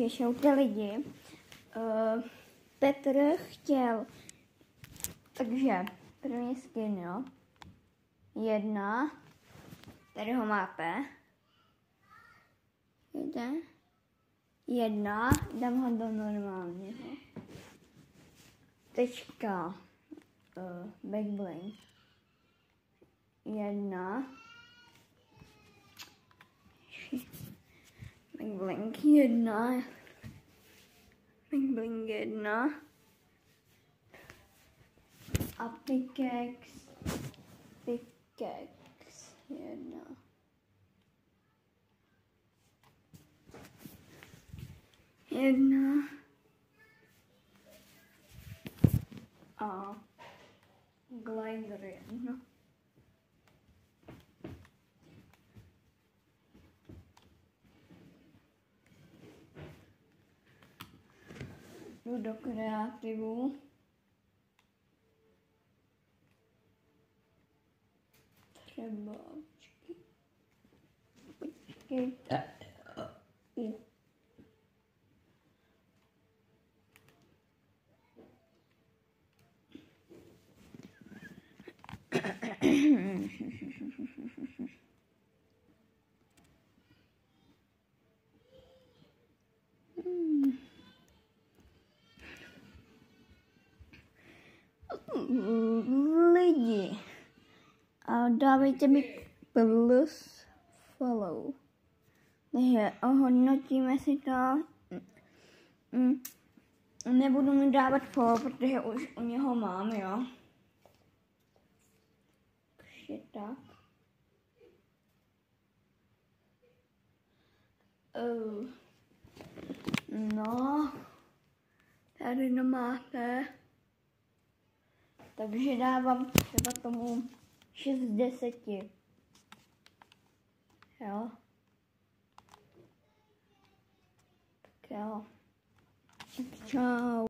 Píšou ty lidi. Petr chtěl, takže první skin, jo. 1, tady ho máte. 1, dám ho do normálního. Tečka, backbling. 1, backbling 1, backbling 1 a pickaxe 1. A glider 1. Jdu do kreativu. Třeba, počkejte. Lidi, a dávejte mi plus follow. Takže ohodnotíme si to. Nebudu mu dávat follow, protože už u něho mám, jo. Takže tak. No, tady to máte. Takže dávám třeba tomu 6 z 10. Jo. Tak jo. Čau.